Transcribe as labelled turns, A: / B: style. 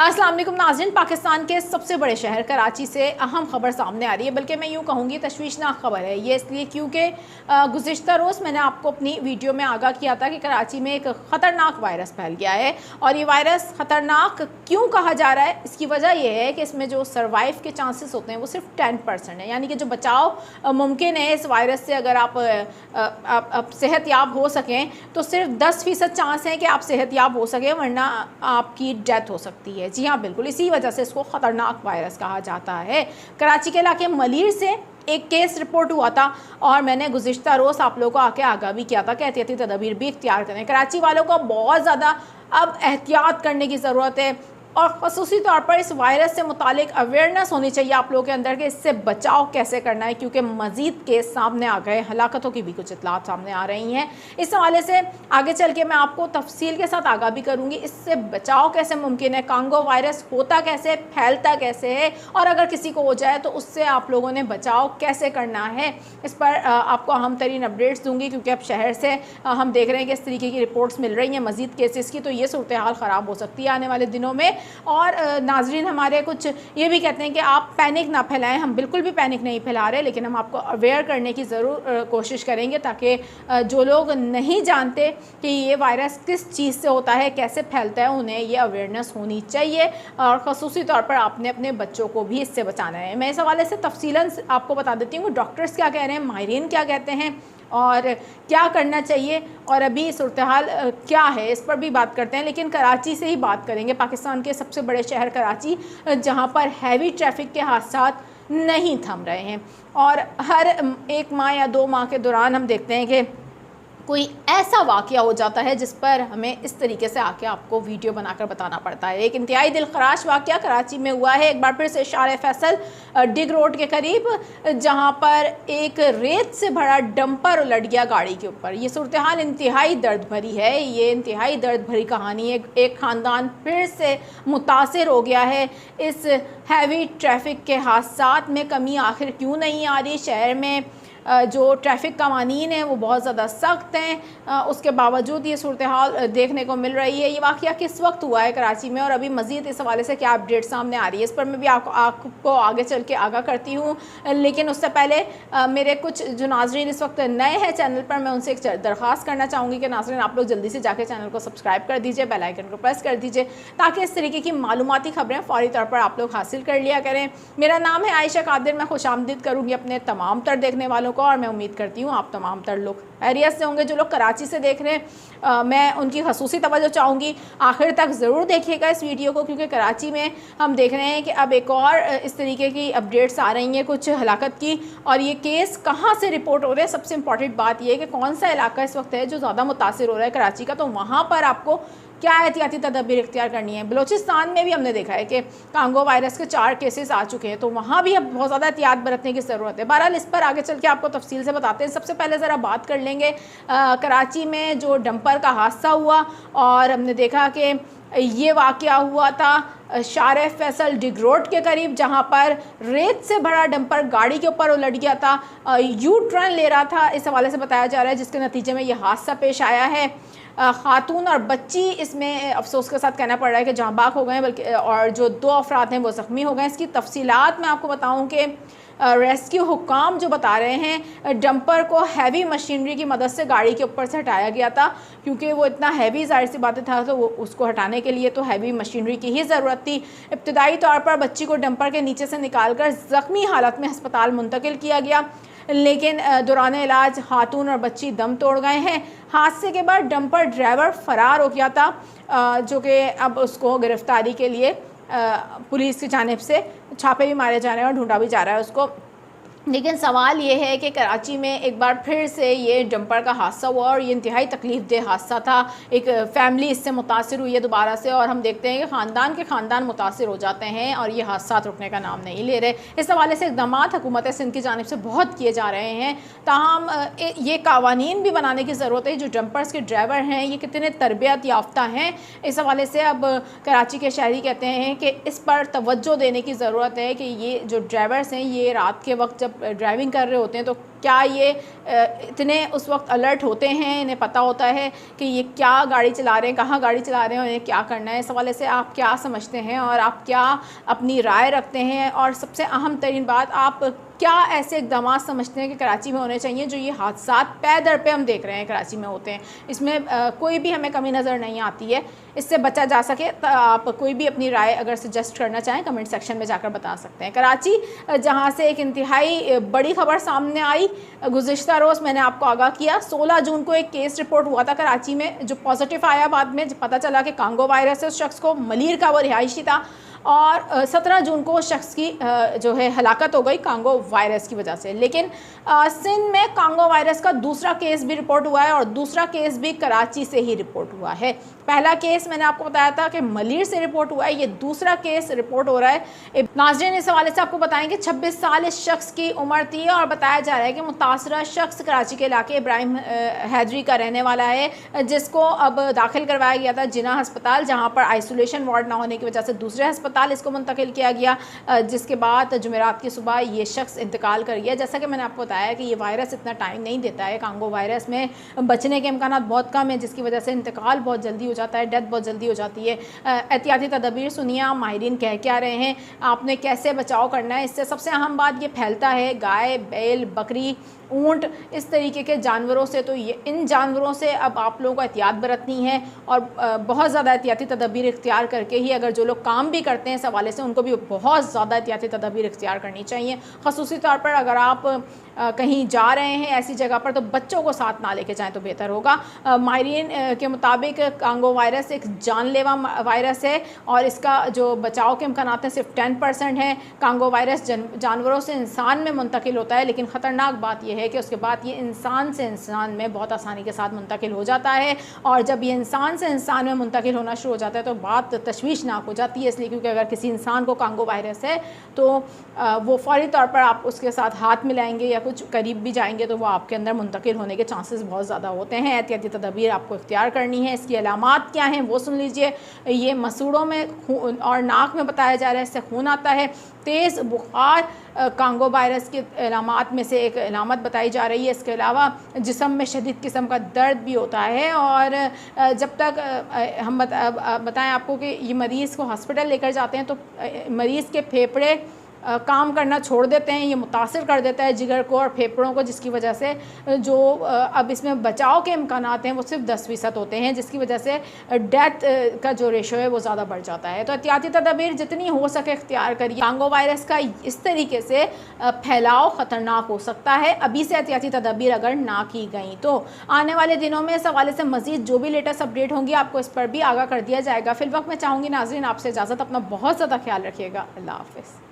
A: अस्सलाम वालेकुम नाज़रीन, पाकिस्तान के सबसे बड़े शहर कराची से अहम खबर सामने आ रही है, बल्कि मैं यूँ कहूँगी तशवीशनाक खबर है। ये इसलिए क्योंकि गुज़िश्ता रोज़ मैंने आपको अपनी वीडियो में आगाह किया था कि कराची में एक ख़तरनाक वायरस फैल गया है। और ये वायरस ख़तरनाक क्यों कहा जा रहा है, इसकी वजह यह है कि इसमें जो सर्वाइव के चांसेस होते हैं वो सिर्फ 10% है, यानी कि जो बचाव मुमकिन है इस वायरस से, अगर आप सेहतयाब हो सकें तो सिर्फ 10% चांस है कि आप सेहतयाब हो सकें, वरना आपकी डेथ हो सकती है। जी हाँ, बिल्कुल इसी वजह से इसको ख़तरनाक वायरस कहा जाता है। कराची के इलाके मलीर से एक केस रिपोर्ट हुआ था और मैंने गुज़िश्ता रोज़ आप लोगों को आके आगाह भी किया था कि एहतियाती तदबीर भी इख्तियार करें। कराची वालों को बहुत ज़्यादा अब एहतियात करने की ज़रूरत है और ख़ुसूसी तौर पर इस वायरस से मुतालिक अवेयरनेस होनी चाहिए आप लोगों के अंदर कि इससे बचाव कैसे करना है, क्योंकि मज़ीद केस सामने आ गए, हलाकतों की भी कुछ इतलात सामने आ रही हैं। इस हवाले से आगे चल के मैं आपको तफसील के साथ आगाह भी करूँगी, इससे बचाव कैसे मुमकिन है, कांगो वायरस होता कैसे, फैलता कैसे है और अगर किसी को हो जाए तो उससे आप लोगों ने बचाव कैसे करना है। इस पर आपको अहम तरीन अपडेट्स दूँगी, क्योंकि अब शहर से हम देख रहे हैं कि इस तरीके की रिपोर्ट्स मिल रही हैं मज़ीद केसेस की, तो ये सूरत हाल ख़राब हो सकती है आने वाले दिनों में। और नाजरीन हमारे कुछ ये भी कहते हैं कि आप पैनिक ना फैलाएं, हम बिल्कुल भी पैनिक नहीं फैला रहे, लेकिन हम आपको अवेयर करने की ज़रूर कोशिश करेंगे ताकि जो लोग नहीं जानते कि ये वायरस किस चीज़ से होता है, कैसे फैलता है, उन्हें ये अवेयरनेस होनी चाहिए और ख़ुसूसी तौर पर आपने अपने बच्चों को भी इससे बचाना है। मैं इस हवाले से तफसीलन आपको बता देती हूँ डॉक्टर्स क्या कह रहे हैं, माहिरीन क्या कहते हैं और क्या करना चाहिए और अभी सूरत हाल क्या है, इस पर भी बात करते हैं। लेकिन कराची से ही बात करेंगे, पाकिस्तान के सबसे बड़े शहर कराची, जहां पर हैवी ट्रैफिक के हादसात नहीं थम रहे हैं और हर एक माह या 2 माह के दौरान हम देखते हैं कि कोई ऐसा वाक़या हो जाता है जिस पर हमें इस तरीके से आके आपको वीडियो बनाकर बताना पड़ता है। एक इंतहाई दिलखराश वाक़या कराची में हुआ है, एक बार फिर से शार फैसल डिग रोड के करीब, जहां पर एक रेत से भरा डंपर उलट गया गाड़ी के ऊपर। ये सूरत हाल इंतहाई दर्द भरी है, ये इंतहाई दर्द भरी कहानी है। एक ख़ानदान फिर से मुतासिर हो गया है इस हैवी ट्रैफिक के हादसात में। कमी आखिर क्यों नहीं आ रही? शहर में जो ट्रैफिक कवानीन हैं वो बहुत ज़्यादा सख्त हैं, उसके बावजूद ये सूरत हाल देखने को मिल रही है। ये वाक़या किस वक्त हुआ है कराची में और अभी मज़ीद इस हवाले से क्या अपडेट सामने आ रही है, इस पर मैं भी आपको आगे चल के आगाह करती हूँ। लेकिन उससे पहले मेरे कुछ जो नाज़रीन इस वक्त नए हैं चैनल पर, मैं उनसे एक दरख्वास्त करना चाहूँगी कि नाज़रीन आप लोग जल्दी से जाकर चैनल को सब्सक्राइब कर दीजिए, बेल आइकन को प्रेस कर दीजिए, ताकि इस तरीके की मालूमाती खबरें फ़ौरी तौर पर आप लोग हासिल कर लिया करें। मेरा नाम है आयशा कादिर, मैं खुशामदीद करूँगी अपने तमाम तर देखने वालों को और मैं उम्मीद करती हूँ आप तमाम तर लोग खैरियत से होंगे। जो लोग कराची से देख रहे हैं मैं उनकी खसूसी तवज्जो चाहूँगी, आखिर तक ज़रूर देखिएगा इस वीडियो को, क्योंकि कराची में हम देख रहे हैं कि अब एक और इस तरीके की अपडेट्स आ रही हैं कुछ हलाकत की, और ये केस कहाँ से रिपोर्ट हो रहे हैं। सबसे इंपॉर्टेंट बात यह है कि कौन सा इलाका इस वक्त है जो ज़्यादा मुतासिर हो रहा है कराची का, तो वहाँ पर आपको क्या एहतियाती तदबीर इख्तियार करनी है। बलोचिस्तान में भी हमने देखा है कि कांगो वायरस के 4 केसेस आ चुके हैं, तो वहाँ भी अब बहुत ज़्यादा एहतियात बरतने की ज़रूरत है। बहरहाल इस पर आगे चल के आपको तफसील से बताते हैं। सबसे पहले ज़रा बात कर लेंगे कराची में जो डंपर का हादसा हुआ, और हमने देखा कि ये वाक़या हुआ था शार फैसल डिग रोड के करीब, जहाँ पर रेत से भरा डंपर गाड़ी के ऊपर उलट गया था, यू टर्न ले रहा था, इस हवाले से बताया जा रहा है, जिसके नतीजे में यह हादसा पेश आया है। खातून और बच्ची इसमें अफसोस के साथ कहना पड़ रहा है कि जाँ बाग हो गए, बल्कि और जो 2 अफराद हैं वो ज़ख्मी हो गए। इसकी तफसीलात मैं आपको बताऊं कि रेस्क्यू हुकाम जो बता रहे हैं, डंपर को हैवी मशीनरी की मदद से गाड़ी के ऊपर से हटाया गया था, क्योंकि वो इतना हैवी, जाहिर सी बातें था, तो वो उसको हटाने के लिए तो हैवी मशीनरी की ही ज़रूरत थी। इब्तदाई तौर पर बच्ची को डंपर के नीचे से निकालकर ज़ख्मी हालत में अस्पताल मुंतकिल किया गया, लेकिन दौरान इलाज खातून और बच्ची दम तोड़ गए हैं। हादसे के बाद डंपर ड्राइवर फ़रार हो गया था, जो कि अब उसको गिरफ्तारी के लिए पुलिस की जानिब से छापे भी मारे जा रहे हैं और ढूंढा भी जा रहा है उसको। लेकिन सवाल ये है कि कराची में एक बार फिर से ये डंपर का हादसा हुआ और ये इंतहाई तकलीफ दह हादसा था। एक फ़ैमिली इससे मुतासिर हुई है दोबारा से, और हम देखते हैं कि ख़ानदान के ख़ानदान मुतासिर हो जाते हैं और ये हादसा रुकने का नाम नहीं ले रहे। इस हवाले से इक़दाम हुकूमत सिंध की जानिब से बहुत किए जा रहे हैं, ताहम ये कवानीन भी बनाने की ज़रूरत है। जो डंपर्स के ड्राइवर हैं ये कितने तरबियत याफ्ता हैं, इस हवाले से अब कराची के शहरी कहते हैं कि इस पर तवज्जो देने की ज़रूरत है कि ये जो ड्राइवर्स हैं ये रात के वक्त जब जब ड्राइविंग कर रहे होते हैं तो क्या ये इतने उस वक्त अलर्ट होते हैं, इन्हें पता होता है कि ये क्या गाड़ी चला रहे हैं, कहाँ गाड़ी चला रहे हैं और इन्हें क्या करना है। इस हवाले से आप क्या समझते हैं और आप क्या अपनी राय रखते हैं, और सबसे अहम तरीन बात, आप क्या ऐसे इक़दाम समझते हैं कि कराची में होने चाहिए जो ये हादसा पे दर पे हम देख रहे हैं कराची में होते हैं, इसमें कोई भी हमें कमी नज़र नहीं आती है, इससे बचा जा सके। तो आप कोई भी अपनी राय अगर सजेस्ट करना चाहें कमेंट सेक्शन में जाकर बता सकते हैं। कराची जहां से एक इंतहाई बड़ी खबर सामने आई, गुज़िश्ता रोज़ मैंने आपको आगाह किया, 16 जून को एक केस रिपोर्ट हुआ था कराची में जो पॉजिटिव आया, बाद में पता चला कि कांगो वायरस से उस शख्स को, मलीर का वो रिहायशी था, और 17 जून को उस शख्स की जो है हलाकत हो गई कांगो वायरस की वजह से। लेकिन सिंध में कांगो वायरस का दूसरा केस भी रिपोर्ट हुआ है और दूसरा केस भी कराची से ही रिपोर्ट हुआ है। पहला केस मैंने आपको बताया था कि मलीर से रिपोर्ट हुआ है, ये दूसरा केस रिपोर्ट हो रहा है। नाज़रीन, इस हवाले से आपको बताएंगे 26 साल इस शख्स की उम्र थी और बताया जा रहा है कि मुतासरा शख्स कराची के इलाके इब्राहिम हैदरी का रहने वाला है, जिसको अब दाखिल करवाया गया था जिना हस्पताल, जहाँ पर आइसोलेशन वार्ड ना होने की वजह से दूसरे हस्पताल इसको मुंतकिल किया गया, जिसके बाद जुमेरात की सुबह ये शख्स इंतकाल कर गया। जैसा कि मैंने आपको बताया कि ये वायरस इतना टाइम नहीं देता है, कांगो वायरस में बचने के इम्कान बहुत कम है, जिसकी वजह से इंतकाल बहुत जल्दी हो जाता है, डेथ बहुत जल्दी हो जाती है। एहतियाती तदबीर सुनिए, आप माहिरीन कह क्या रहे हैं, आपने कैसे बचाव करना है इससे। सबसे अहम बात, ये फैलता है गाय, बैल, बकरी, ऊँट, इस तरीके के जानवरों से, तो ये इन जानवरों से अब आप लोगों को एहतियात बरतनी है और बहुत ज़्यादा एहतियाती तदबीर इख्तियार करके ही, अगर जो लोग काम भी करते हैं इस हवाले से, उनको भी बहुत ज़्यादा एहतियाती तदबीर इख्तियार करनी चाहिए। ख़ुसूसी तौर पर अगर आप कहीं जा रहे हैं ऐसी जगह पर तो बच्चों को साथ ना लेके जाएं तो बेहतर होगा। माहिरीन के मुताबिक कांगो वायरस एक जानलेवा वायरस है और इसका जो बचाव के इम्कान हैं सिर्फ 10% हैं। कांगो वायरस जानवरों से इंसान में मुंतकिल होता है, लेकिन ख़तरनाक बात यह है कि उसके बाद ये इंसान से इंसान में बहुत आसानी के साथ मुंतकिल हो जाता है, और जब ये इंसान से इंसान में मुंतकिल होना शुरू हो जाता है तो बात तशवीशनाक हो जाती है। इसलिए क्योंकि अगर किसी इंसान को कांगो वायरस है तो वो फ़ौरी तौर पर आप उसके साथ हाथ मिलाएंगे या कुछ करीब भी जाएंगे तो वो आपके अंदर मुंतकिल होने के चांसेस बहुत ज़्यादा होते हैं। एहतियाती तदबीर आपको इख्तियार करनी है। इसकी अलामात क्या हैं वो सुन लीजिए। ये मसूड़ों में खून और नाक में बताया जा रहा है, इससे खून आता है। तेज़ बुखार कांगो वायरस के अलामात में से एक अलामत बताई जा रही है। इसके अलावा जिस्म में शदीद किस्म का दर्द भी होता है, और जब तक हम बताएं आपको कि ये मरीज़ को हॉस्पिटल लेकर जाते हैं तो मरीज़ के फेफड़े काम करना छोड़ देते हैं, ये मुतासिर कर देता है जिगर को और फेफड़ों को, जिसकी वजह से जो अब इसमें बचाव के इम्कान हैं वो सिर्फ 10% होते हैं, जिसकी वजह से डेथ का जो रेशो है वो ज़्यादा बढ़ जाता है। तो एहतियाती तदबीर जितनी हो सके इख्तियार करिए। कांगो वायरस का इस तरीके से फैलाव ख़तरनाक हो सकता है अभी से एहतियाती तदबीर अगर ना की गई तो। आने वाले दिनों में इस हवाले से मज़ीद जो भी लेटेस्ट अपडेट होंगी आपको इस पर भी आगाह कर दिया जाएगा। फिलवक्त मैं चाहूँगी नाज़रीन आपसे इजाज़त, अपना बहुत ज़्यादा ख्याल रखिएगा। अल्लाह हाफ़िज़।